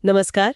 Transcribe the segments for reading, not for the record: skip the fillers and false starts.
नमस्कार।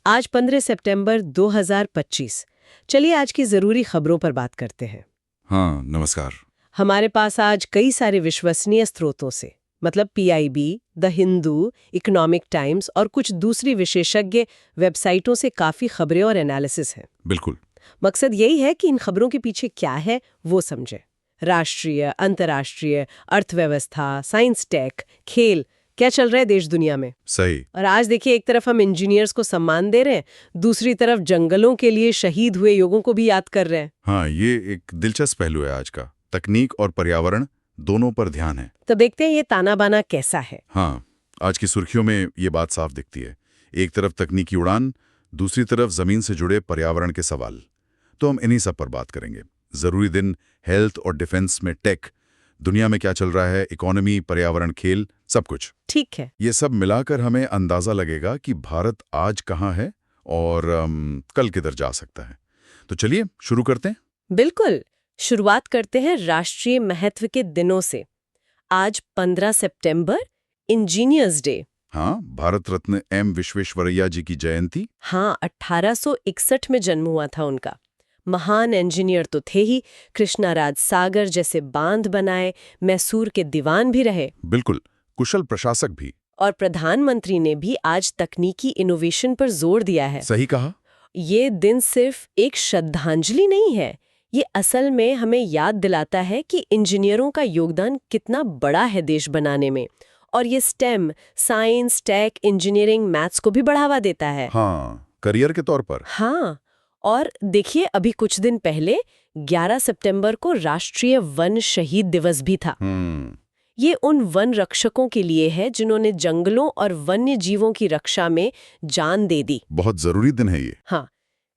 आज 15 सितंबर 2025। चलिए आज की जरूरी खबरों पर बात करते हैं। हाँ, नमस्कार। हमारे पास आज कई सारे विश्वसनीय स्रोतों से मतलब PIB, the Hindu, economic times और कुछ दूसरी विशेषज्ञ वेबसाइटों से काफी खबरें और एनालिसिस हैं। बिल्कुल। मकसद यही है कि इन खबरों के पीछे क्या है वो समझे। राष्ट्रीय, अंतर्राष्ट्रीय, अर्थव्यवस्था, साइंस, टेक, खेल, क्या चल रहा है देश दुनिया में। सही। और आज देखिए, एक तरफ हम इंजीनियर्स को सम्मान दे रहे हैं, दूसरी तरफ जंगलों के लिए शहीद हुए युगों को भी याद कर रहे हैं। हाँ, ये एक दिलचस्प पहलू है आज का। तकनीक और पर्यावरण दोनों पर ध्यान है। तो देखते हैं ये ताना बाना कैसा है। हाँ, आज की सुर्खियों में ये बात साफ दिखती है। एक तरफ तकनीकी उड़ान, दूसरी तरफ जमीन से जुड़े पर्यावरण के सवाल। तो हम इन्हीं सब पर बात करेंगे। जरूरी दिन, हेल्थ और डिफेंस में टेक, दुनिया में क्या चल रहा है, इकोनॉमी, पर्यावरण, खेल, सब कुछ। ठीक है। ये सब मिलाकर हमें अंदाजा लगेगा कि भारत आज कहाँ है और कल किधर जा सकता है। तो चलिए शुरू करते हैं। बिल्कुल। शुरुआत करते हैं राष्ट्रीय महत्व के दिनों से। आज 15 सितंबर, इंजीनियर्स डे। हाँ, भारत रत्न एम विश्वेश्वरैया जी की जयंती। हाँ, 1861 में जन्म हुआ था उनका। महान इंजीनियर तो थे ही, कृष्णाराज सागर जैसे बांध बनाए, मैसूर के दीवान भी रहे। बिल्कुल, कुशल प्रशासक भी। और प्रधानमंत्री ने भी आज तकनीकी इनोवेशन पर जोर दिया है। सही कहा। ये दिन सिर्फ एक श्रद्धांजलि नहीं है, ये असल में हमें याद दिलाता है कि इंजीनियरों का योगदान कितना बड़ा है देश बनाने में। और ये STEM, science, tech, engineering, maths को भी बढ़ावा देता है। हाँ, करियर के तौर पर। हाँ, और देखिए, अभी कुछ दिन पहले 11 सितंबर को राष्ट्रीय वन शहीद दिवस भी था। ये उन वन रक्षकों के लिए है जिन्होंने जंगलों और वन्य जीवों की रक्षा में जान दे दी। बहुत जरूरी दिन है ये। हाँ,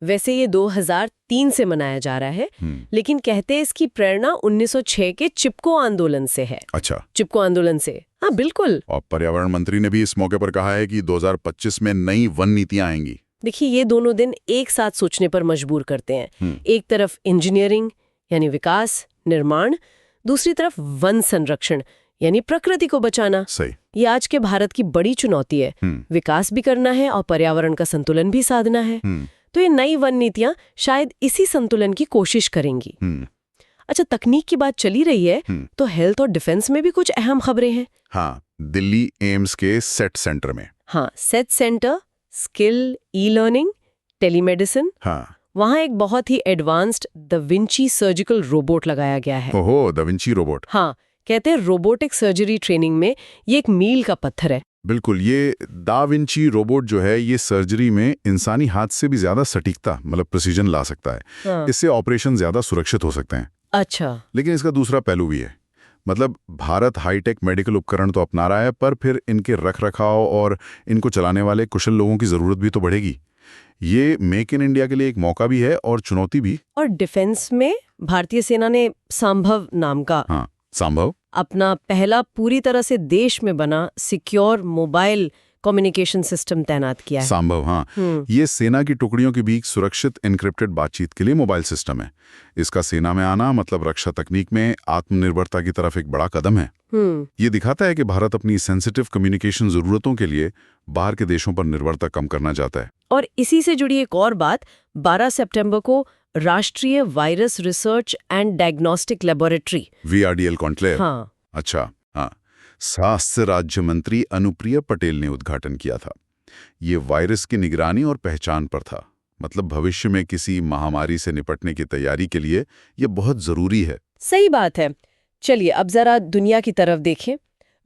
वैसे ये 2003 से मनाया जा रहा है, लेकिन कहते हैं इसकी प्रेरणा 1906 के चिपको आंदोलन से है। अच्छा। चिपको आंदोलन से, हाँ बिल्कुल। और पर्यावरण मंत्री ने भी इस मौके पर कहा है कि 2025 में नई वन नीतियां आएंगी। देखिए, ये दोनों दिन एक साथ सोचने पर मजबूर करते हैं। एक तरफ इंजीनियरिंग यानी विकास, निर्माण, दूसरी तरफ वन संरक्षण यानी प्रकृति को बचाना। सही। ये आज के भारत की बड़ी चुनौती है। विकास भी करना है और पर्यावरण का संतुलन भी साधना है। तो ये नई वन नीतियां शायद इसी संतुलन की कोशिश करेंगी। अच्छा, तकनीक की बात चली रही है, तो हेल्थ और डिफेंस में भी कुछ अहम खबरें हैं। हाँ, दिल्ली एम्स के सेट सेंटर में। हाँ, set centre, skill, e learning, telemedicine. हाँ, वहाँ एक बहुत ही advanced da Vinci surgical robot लगाया गया है। ओहो, द विंची रोबोट। हाँ, कहते हैं रोबोटिक सर्जरी ट्रेनिंग में ये एक मील का पत्थर है। बिल्कुल, ये दा विंची रोबोट जो है ये सर्जरी में इंसानी हाथ से भी ज्यादा सटीकता मतलब प्रिसीजन ला सकता है। हाँ। इससे ऑपरेशन ज्यादा सुरक्षित हो सकते हैं। अच्छा। लेकिन इसका दूसरा पहलू भी है। मतलब भारत हाईटेक मेडिकल उपकरण तो अपना रहा है, पर फिर इनके रख रखाव और इनको चलाने वाले कुशल लोगों की जरूरत भी तो बढ़ेगी। ये मेक इन इंडिया के लिए एक मौका भी है और चुनौती भी। और डिफेंस में भारतीय सेना ने संभव नाम का संभव अपना पहला पूरी तरह से देश में बना सिक्योर मोबाइल कम्युनिकेशन सिस्टम तैनात किया है। संभव, हाँ। ये सेना की टुकड़ियों के बीच सुरक्षित एन्क्रिप्टेड बातचीत के लिए मोबाइल सिस्टम है। इसका सेना में आना मतलब रक्षा तकनीक में आत्मनिर्भरता की तरफ एक बड़ा कदम है। ये दिखाता है कि भारत अपनी सेंसिटिव कम्युनिकेशन जरूरतों के लिए बाहर के देशों पर निर्भरता कम करना चाहता है। और इसी से जुड़ी एक और बात, 12 सितंबर को राष्ट्रीय virus research and diagnostic laboratory VRDL conclave. हाँ। अच्छा, हाँ। स्वास्थ्य राज्य मंत्री अनुप्रिया पटेल ने उद्घाटन किया था। ये वायरस की निगरानी और पहचान पर था। मतलब भविष्य में किसी महामारी से निपटने की तैयारी के लिए ये बहुत जरूरी है। सही बात है। चलिए अब जरा दुनिया की तरफ देखें।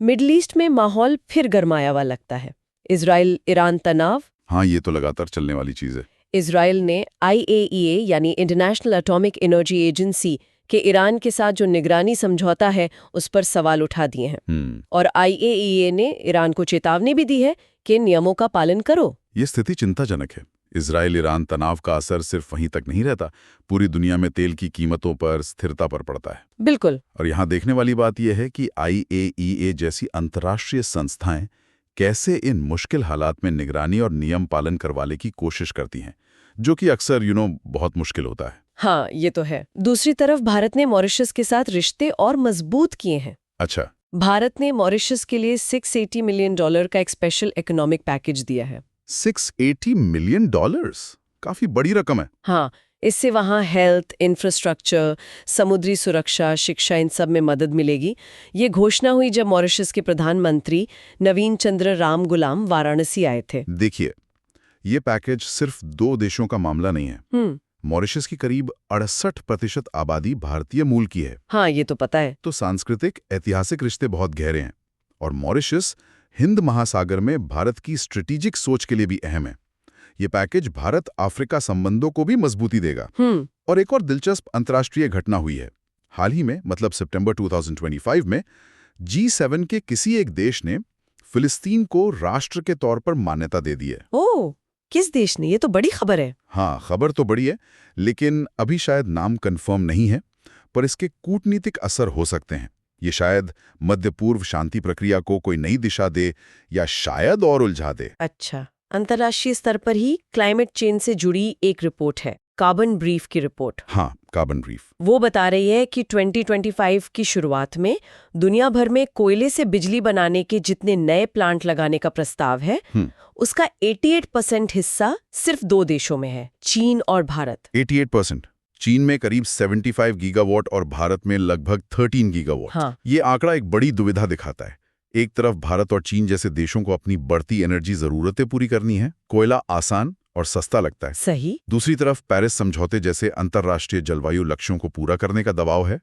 मिडल ईस्ट में माहौल फिर गरमाया हुआ लगता है। इजराइल ईरान तनाव। हाँ, ये तो लगातार चलने वाली चीज है। इजराइल ने IAEA यानी इंटरनेशनल एटॉमिक एनर्जी एजेंसी के ईरान के साथ जो निगरानी समझौता है उस पर सवाल उठा दिए हैं। और IAEA ने ईरान को चेतावनी भी दी है कि नियमों का पालन करो। ये स्थिति चिंताजनक है। इजराइल ईरान तनाव का असर सिर्फ वहीं तक नहीं रहता, पूरी दुनिया में तेल की कीमतों पर, स्थिरता पर पड़ता है। बिल्कुल। और यहाँ देखने वाली बात यह है कि IAEA जैसी अंतर्राष्ट्रीय संस्थाएं कैसे इन मुश्किल हालात में निगरानी और नियम पालन करवाने की कोशिश करती हैं, जो कि अक्सर बहुत मुश्किल होता है। हाँ, ये तो है। दूसरी तरफ भारत ने मॉरिशस के साथ रिश्ते और मजबूत किए हैं। अच्छा। भारत ने मॉरिशस के लिए $680 मिलियन का एक स्पेशल इकोनॉमिक पैकेज दिया है। $680 मिलियन, काफी बड़ी रकम है। हाँ, इससे वहाँ हेल्थ, इंफ्रास्ट्रक्चर, समुद्री सुरक्षा, शिक्षा, इन सब में मदद मिलेगी। ये घोषणा हुई जब मॉरिशस के प्रधानमंत्री नवीन चंद्र राम गुलाम वाराणसी आए थे। देखिए, ये पैकेज सिर्फ 2 देशों का मामला नहीं है। मॉरिशस की करीब 68% आबादी भारतीय मूल की है। हाँ, ये तो पता है। तो सांस्कृतिक, ऐतिहासिक रिश्ते बहुत गहरे हैं और मॉरिशस हिंद महासागर में भारत की स्ट्रेटेजिक सोच के लिए भी अहम है। ये पैकेज भारत अफ्रीका संबंधों को भी मजबूती देगा। और एक और दिलचस्प अंतर्राष्ट्रीय घटना हुई है हाल ही में, मतलब सितंबर 2025 में G7 के किसी एक देश ने फिलिस्तीन को राष्ट्र के तौर पर मान्यता दे दी है। ओह, किस देश ने? ये तो बड़ी खबर है। हाँ, खबर तो बड़ी है, लेकिन अभी शायद नाम कंफर्म नहीं है, पर इसके कूटनीतिक असर हो सकते हैं। ये शायद मध्य पूर्व शांति प्रक्रिया को कोई नई दिशा दे या शायद और उलझा दे। अच्छा, अंतर्राष्ट्रीय स्तर पर ही क्लाइमेट चेंज से जुड़ी एक रिपोर्ट है, कार्बन ब्रीफ की रिपोर्ट। हाँ, कार्बन ब्रीफ। वो बता रही है कि 2025 की शुरुआत में दुनिया भर में कोयले से बिजली बनाने के जितने नए प्लांट लगाने का प्रस्ताव है, उसका 88% हिस्सा सिर्फ 2 देशों में है, चीन और भारत। 88%। चीन में करीब 75 गीगावाट और भारत में लगभग 13 गीगावाट। हाँ। ये आंकड़ा एक बड़ी दुविधा दिखाता है। एक तरफ भारत और चीन जैसे देशों को अपनी बढ़ती एनर्जी जरूरतें पूरी करनी है, कोयला आसान और सस्ता लगता है। सही। दूसरी तरफ पेरिस समझौते जैसे अंतर्राष्ट्रीय जलवायु लक्ष्यों को पूरा करने का दबाव है।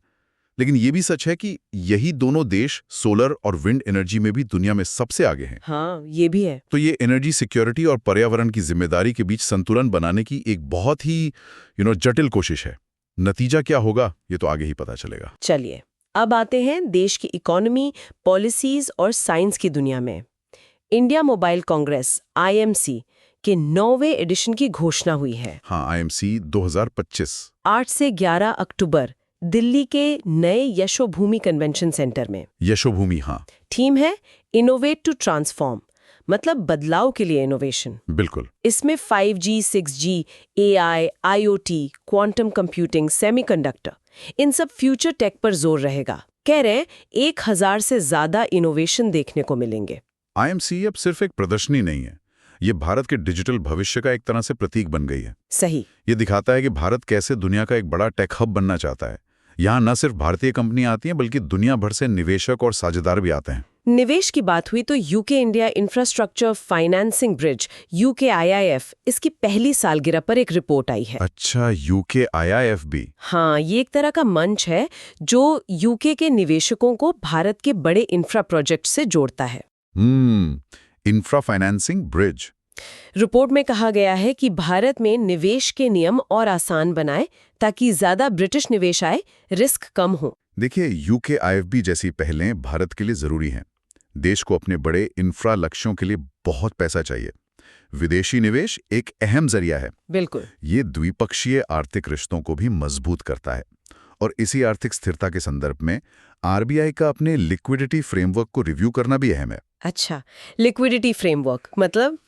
लेकिन ये भी सच है कि यही दोनों देश सोलर और विंड एनर्जी में भी दुनिया में सबसे आगे हैं। हाँ, ये भी है। तो ये एनर्जी सिक्योरिटी और पर्यावरण की जिम्मेदारी के बीच संतुलन बनाने की एक बहुत ही जटिल कोशिश है। नतीजा क्या होगा, ये तो आगे ही पता चलेगा। चलिए, अब आते हैं देश की इकोनॉमी, पॉलिसीज और साइंस की दुनिया में। इंडिया मोबाइल कांग्रेस IMC के 9वें एडिशन की घोषणा हुई है। हाँ, IMC 2025 8 से 11 अक्टूबर दिल्ली के नए यशोभूमि कन्वेंशन सेंटर में। यशोभूमि, हाँ। थीम है इनोवेट टू ट्रांसफॉर्म, मतलब बदलाव के लिए इनोवेशन। बिल्कुल। इसमें 5G, 6G, AI, IoT, quantum computing, semiconductor, इन सब फ्यूचर टेक पर जोर रहेगा। कह रहे हैं 1000 से ज्यादा इनोवेशन देखने को मिलेंगे। IMC अब सिर्फ एक प्रदर्शनी नहीं है, ये भारत के डिजिटल भविष्य का एक तरह से प्रतीक बन गई है। सही। ये दिखाता है कि भारत कैसे दुनिया का एक बड़ा टेक हब बनना चाहता है। यहाँ न सिर्फ भारतीय कंपनियां आती हैं, बल्कि दुनिया भर से निवेशक और साझेदार भी आते हैं। निवेश की बात हुई तो UK India infrastructure financing bridge, UKIIF, इसकी पहली सालगिरह पर एक रिपोर्ट आई है। अच्छा, UKIIF भी। हाँ, ये एक तरह का मंच है जो UK के निवेशकों को भारत के बड़े इंफ्रा प्रोजेक्ट से जोड़ता है। Infra financing bridge. रिपोर्ट में कहा गया है कि भारत में निवेश के नियम और आसान बनाए ताकि ज्यादा ब्रिटिश निवेश आए, रिस्क कम हो। देखिए, UKIIF जैसी पहलें भारत के लिए जरूरी हैं। देश को अपने बड़े इंफ्रा लक्ष्यों के लिए बहुत पैसा चाहिए। विदेशी निवेश एक अहम जरिया है। बिल्कुल। ये द्विपक्षीय आर्थिक रिश्तों को भी मजबूत करता है। और इसी आर्थिक स्थिरता के संदर्भ में RBI का अपने लिक्विडिटी फ्रेमवर्क को रिव्यू करना भी अहम है। अच्छा, लिक्विडिटी फ्रेमवर्क मतलब?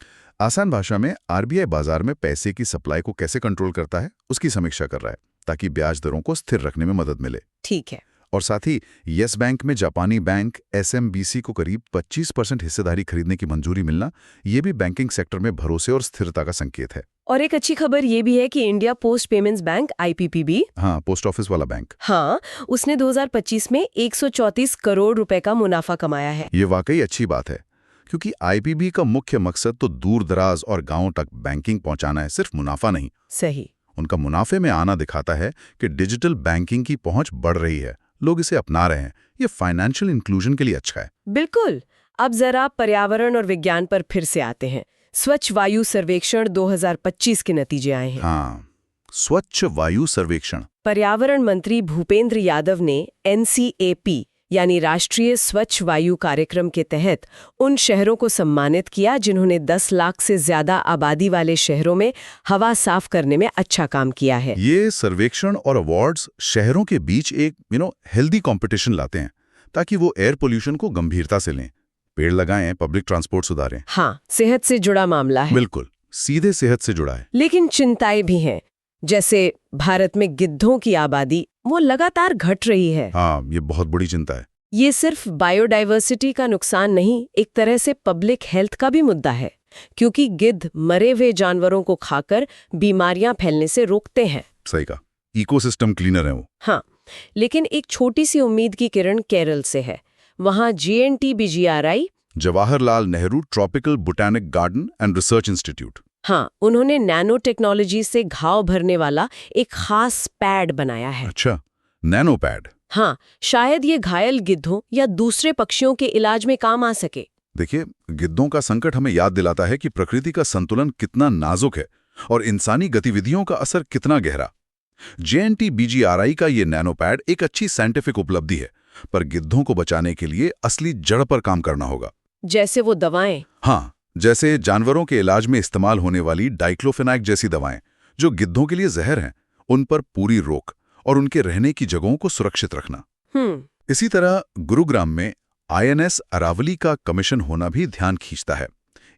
आसान भाषा में RBI बाजार में पैसे की सप्लाई को कैसे कंट्रोल करता है, उसकी समीक्षा कर रहा है, ताकि ब्याज दरों को स्थिर रखने में मदद मिले। ठीक है। और साथ ही येस बैंक में जापानी बैंक SMBC को करीब 25% हिस्सेदारी खरीदने की मंजूरी मिलना, ये भी बैंकिंग सेक्टर में भरोसे और स्थिरता का संकेत है। और एक अच्छी खबर ये भी है कि India post payments bank IPPB, हाँ, पोस्ट ऑफिस वाला बैंक, हाँ, उसने 2025 में 134 करोड़ रुपए का मुनाफा कमाया है। ये वाकई अच्छी बात है, क्योंकि IPB का मुख्य मकसद तो दूर दराज और गांवों तक बैंकिंग पहुंचाना है, सिर्फ मुनाफा नहीं। सही। उनका मुनाफे में आना दिखाता है कि डिजिटल बैंकिंग की पहुंच बढ़ रही है, लोग इसे अपना रहे हैं। ये फाइनेंशियल इंक्लूजन के लिए अच्छा है। बिल्कुल। अब जरा पर्यावरण और विज्ञान पर फिर से आते हैं। स्वच्छ वायु सर्वेक्षण 2025 के नतीजे आए हैं। हाँ, स्वच्छ वायु सर्वेक्षण। पर्यावरण मंत्री भूपेंद्र यादव ने NCAP यानी राष्ट्रीय स्वच्छ वायु कार्यक्रम के तहत उन शहरों को सम्मानित किया जिन्होंने 10 लाख से ज्यादा आबादी वाले शहरों में हवा साफ करने में अच्छा काम किया है। ये सर्वेक्षण और अवार्ड्स शहरों के बीच एक हेल्दी कंपटीशन लाते हैं, ताकि वो एयर पोल्यूशन को गंभीरता से लें, पेड़ लगाएं, पब्लिक ट्रांसपोर्ट सुधारें। हाँ, सेहत से जुड़ा मामला है। बिल्कुल, सीधे सेहत से जुड़ा है। लेकिन चिंताएं भी हैं, जैसे भारत में गिद्धों की आबादी वो लगातार घट रही है। हाँ, ये बहुत बड़ी चिंता है। ये सिर्फ बायोडाइवर्सिटी का नुकसान नहीं, एक तरह से पब्लिक हेल्थ का भी मुद्दा है। क्योंकि गिद्ध मरे हुए जानवरों को खाकर बीमारियां फैलने से रोकते हैं। सही कहा, इकोसिस्टम क्लीनर है वो। हाँ, लेकिन एक छोटी सी उम्मीद की किरण केरल से है। वहां JNTBGRI, Jawaharlal Nehru tropical botanic garden and research institute. हाँ, उन्होंने नैनो टेक्नोलॉजी से घाव भरने वाला एक खास पैड बनाया है। अच्छा, नैनो पैड। हाँ, शायद ये घायल गिद्धों या दूसरे पक्षियों के इलाज में काम आ सके। देखिए, गिद्धों का संकट हमें याद दिलाता है कि प्रकृति का संतुलन कितना नाजुक है और इंसानी गतिविधियों का असर कितना गहरा। JNTBGRI का ये नैनो पैड एक अच्छी साइंटिफिक उपलब्धि है, पर गिद्धों को बचाने के लिए असली जड़ पर काम करना होगा। जैसे वो दवाएं। हाँ, जैसे जानवरों के इलाज में इस्तेमाल होने वाली डाइक्लोफेनाक जैसी दवाएं, जो गिद्धों के लिए जहर हैं, उन पर पूरी रोक और उनके रहने की जगहों को सुरक्षित रखना। इसी तरह गुरुग्राम में INS अरावली का कमीशन होना भी ध्यान खींचता है।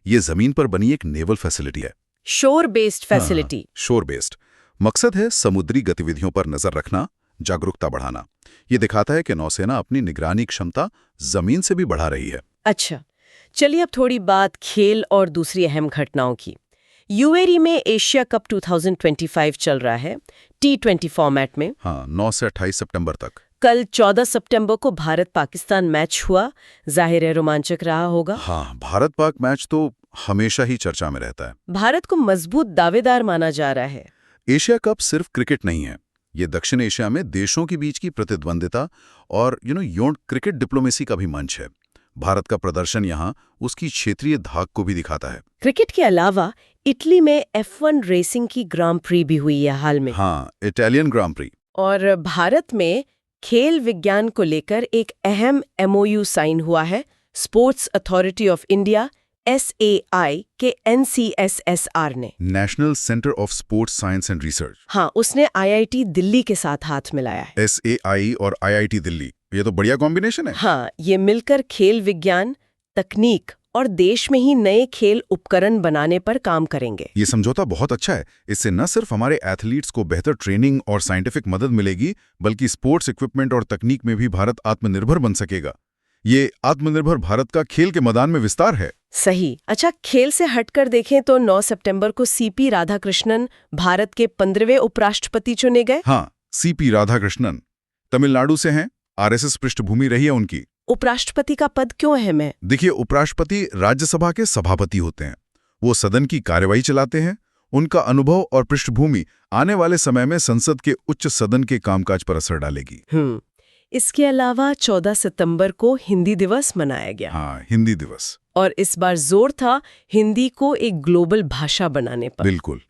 ये जमीन पर बनी एक नेवल फैसिलिटी है। शोर बेस्ड फैसिलिटी। शोर बेस्ड। मकसद है समुद्री गतिविधियों पर नजर रखना, जागरूकता बढ़ाना। ये दिखाता है कि नौसेना अपनी निगरानी क्षमता जमीन से भी बढ़ा रही है। अच्छा, चलिए अब थोड़ी बात खेल और दूसरी अहम घटनाओं की। UAE में एशिया कप 2025 चल रहा है, T20 फॉर्मेट में। हाँ, 9 से 28 सितंबर तक। कल 14 सितंबर को भारत-पाकिस्तान मैच हुआ। जाहिर है रोमांचक रहा होगा। हाँ, भारत-पाक मैच तो हमेशा ही चर्चा में रहता है। भारत को मजबूत दावेदार माना जा रहा है। एशिया कप सिर्फ क्रिकेट नहीं है, ये दक्षिण एशिया में देशों के बीच की प्रतिद्वंदिता और यौन क्रिकेट डिप्लोमेसी का भी मंच है। भारत का प्रदर्शन यहाँ उसकी क्षेत्रीय धाक को भी दिखाता है। क्रिकेट के अलावा इटली में F1 रेसिंग की ग्रां प्री भी हुई है हाल में। हाँ, इटालियन ग्रां प्री। और भारत में खेल विज्ञान को लेकर एक अहम MOU साइन हुआ है। Sports authority of India SAI के NCSSR ने। National centre of sports science and research. हाँ, उसने IIT दिल्ली के साथ हाथ मिलाया है। SAI और IIT दिल्ली, ये तो बढ़िया कॉम्बिनेशन है। हाँ, ये मिलकर खेल विज्ञान, तकनीक और देश में ही नए खेल उपकरण बनाने पर काम करेंगे। ये समझौता बहुत अच्छा है। इससे न सिर्फ हमारे एथलीट्स को बेहतर ट्रेनिंग और साइंटिफिक मदद मिलेगी, बल्कि स्पोर्ट्स इक्विपमेंट और तकनीक में भी भारत आत्मनिर्भर बन सकेगा। ये आत्मनिर्भर भारत का खेल के मैदान में विस्तार है। सही। अच्छा, खेल से हटकर देखें तो 9 सितंबर को CP राधाकृष्णन भारत के 15वें उपराष्ट्रपति चुने गए। हाँ, CP राधाकृष्णन तमिलनाडु से हैं। RSS पृष्ठभूमि रही है उनकी। उपराष्ट्रपति का पद क्यों अहम है? देखिए, उपराष्ट्रपति राज्यसभा के सभापति होते हैं। वो सदन की कार्यवाही चलाते हैं। उनका अनुभव और पृष्ठभूमि आने वाले समय में संसद के उच्च सदन के कामकाज पर असर डालेगी। इसके अलावा 14 सितंबर को हिंदी दिवस मनाया गया। हाँ, हिंदी दिवस। और इस बार जोर था हिंदी को एक ग्लोबल भाषा बनाने पर। बिल्कुल।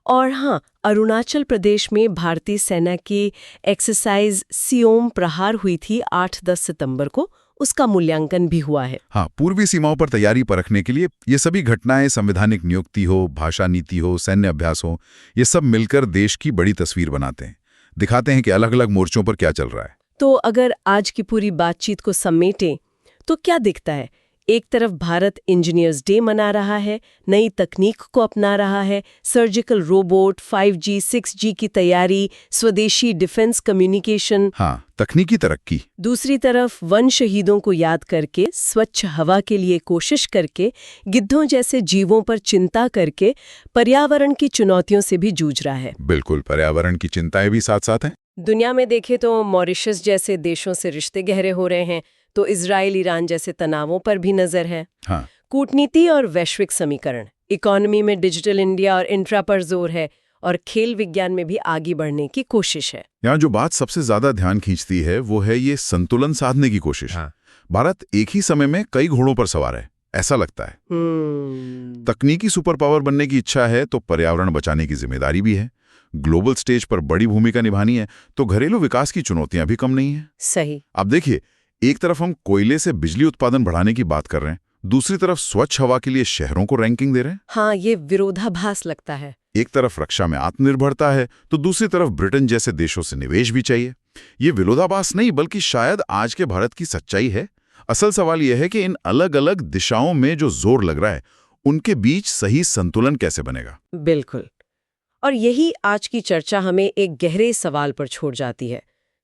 और हाँ, अरुणाचल प्रदेश में भारतीय सेना की एक्सरसाइज सियोम प्रहार हुई थी 8-10 सितंबर को। उसका मूल्यांकन भी हुआ है। हाँ, पूर्वी सीमाओं पर तैयारी परखने के लिए ये सभी घटनाएं, संवैधानिक नियुक्ति हो, भाषा नीति हो, सैन्य अभ्यास हो, ये सब मिलकर देश की बड़ी तस्वीर बनाते हैं, दिखाते हैं कि अलग अलग मोर्चों पर क्या चल रहा है। तो अगर आज की पूरी बातचीत को समेटें तो क्या दिखता है? एक तरफ भारत इंजीनियर्स डे मना रहा है, नई तकनीक को अपना रहा है, सर्जिकल रोबोट, 5G, 6G की तैयारी, स्वदेशी डिफेंस कम्युनिकेशन। हाँ, तकनीकी तरक्की। दूसरी तरफ वन शहीदों को याद करके, स्वच्छ हवा के लिए कोशिश करके, गिद्धों जैसे जीवों पर चिंता करके पर्यावरण की चुनौतियों से भी जूझ रहा है। बिल्कुल, पर्यावरण की चिंताएं भी साथ साथ हैं। दुनिया में देखें तो मॉरिशस जैसे देशों से रिश्ते गहरे हो रहे हैं, तो इजराइल ईरान जैसे तनावों पर भी नजर है। हाँ। कूटनीति और वैश्विक समीकरण, इकोनॉमी में डिजिटल इंडिया और इंट्रा पर जोर है, और खेल विज्ञान में भी आगे बढ़ने की कोशिश है। यहाँ जो बात सबसे ज्यादा ध्यान खींचती है वो है ये संतुलन साधने की कोशिश। हाँ। भारत एक ही समय में कई घोड़ों पर सवार है, ऐसा लगता है। तकनीकी सुपर पावर बनने की इच्छा है तो पर्यावरण बचाने की जिम्मेदारी भी है। ग्लोबल स्टेज पर बड़ी भूमिका निभानी है तो घरेलू विकास की चुनौतियां भी कम नहीं है। सही। अब देखिए, एक तरफ हम कोयले से बिजली उत्पादन बढ़ाने की बात कर रहे हैं, दूसरी तरफ स्वच्छ हवा के लिए शहरों को रैंकिंग दे रहे हैं। हाँ, ये विरोधाभास लगता है। एक तरफ रक्षा में आत्मनिर्भरता है तो दूसरी तरफ ब्रिटेन जैसे देशों से निवेश भी चाहिए। ये विरोधाभास नहीं, बल्कि शायद आज के भारत की सच्चाई है। असल सवाल यह है कि इन अलग अलग दिशाओं में जो जोर लग रहा है, उनके बीच सही संतुलन कैसे बनेगा। बिल्कुल। और यही आज की चर्चा हमें एक गहरे सवाल पर छोड़ जाती है।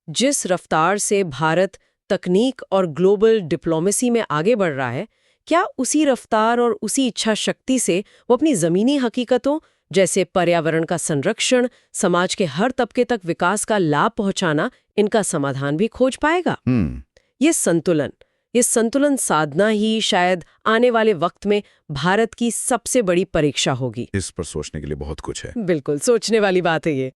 जिस रफ्तार से भारत तकनीक और ग्लोबल डिप्लोमेसी में आगे बढ़ रहा है, क्या उसी रफ्तार और उसी इच्छा शक्ति से वो अपनी जमीनी हकीकतों जैसे पर्यावरण का संरक्षण, समाज के हर तबके तक विकास का लाभ पहुंचाना, इनका समाधान भी खोज पाएगा? ये संतुलन साधना ही शायद आने वाले वक्त में भारत की सबसे बड़ी परीक्षा होगी। इस पर सोचने के लिए बहुत कुछ है। बिल्कुल, सोचने वाली बात है ये।